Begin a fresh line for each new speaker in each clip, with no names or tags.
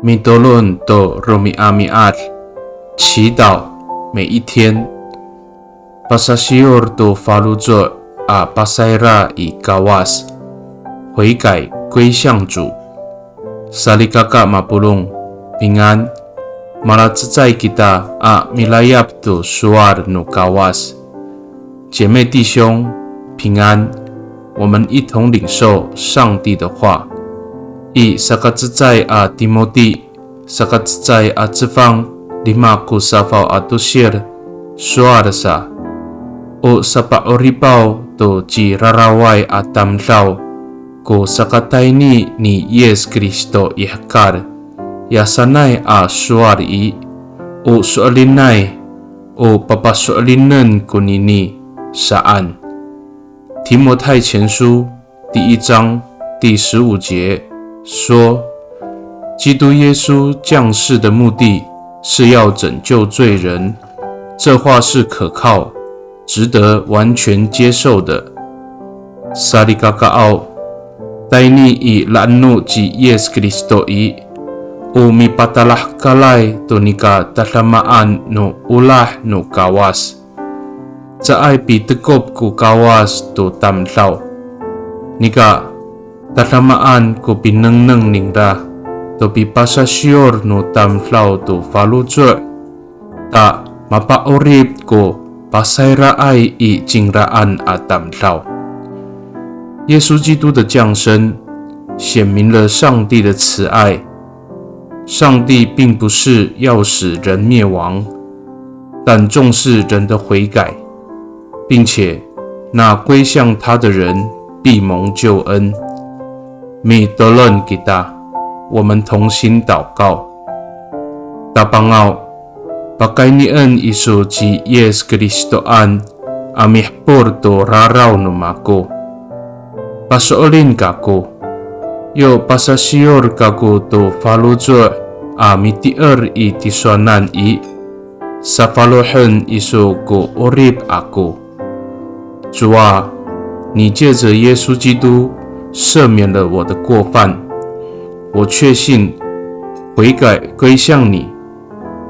米多伦都罗米阿米阿，祈祷每一天。Pasasior do faluzo a pasaira i gawas， 悔改归向主。Saligaka mapulung， 平安。Malazai kita a milayap do suar no gawas， 姐妹弟兄平安，我们一同领受上帝的话。以sakazai a Timothy sakazai a Zefang lima kusafau a dusir suar sa。O sapaoripau to jirarawai atamlaw ko sakatay ni Yes Kristo ihkar yasanay a suari o sualinay o papasualinan ko nini saan。提摩太前书第1章第15节说，基督耶稣降世的目的是要拯救罪人，这话是可靠值得完全接受的。Saligakaw taini i lanu ji Yes Kristo i umipatalah kalay tunika talamaan no ulah no gawas。这爱比tekop ku gawas to tamlaw nika talamaan ku pinengneng ningda to pipasasyor no tamlaw to faluzo ta mapaorip ko pasaira'ay i jingraan atamlaw。耶稣基督的降生显明了上帝的慈爱。上帝并不是要使人灭亡，但重视人的悔改，并且那归向他的人必蒙救恩。Mi dolon kita， 我们同心祷告。Tapangao，Pakainian isu ji Yes Kristoan amihpur do raraw numako. Pasoolin kako, yo pasasior kako do faluzo amitier i tiswanan i. Sa faluhan isu ko orib ako。主啊，你借着耶稣基督赦免了我的过犯，我确信悔改归向你，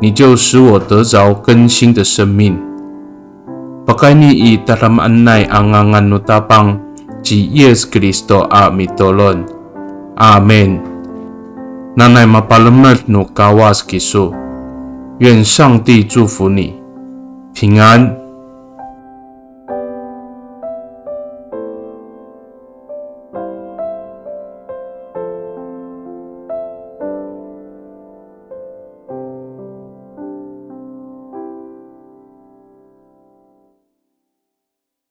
你就使我得着更新的生命。Pakaini i dalam annay angangan nutapang ji Yes Kristo a mitolon。Amen。Nanay mapalamat no gawas kiso。愿上帝祝福你，平安。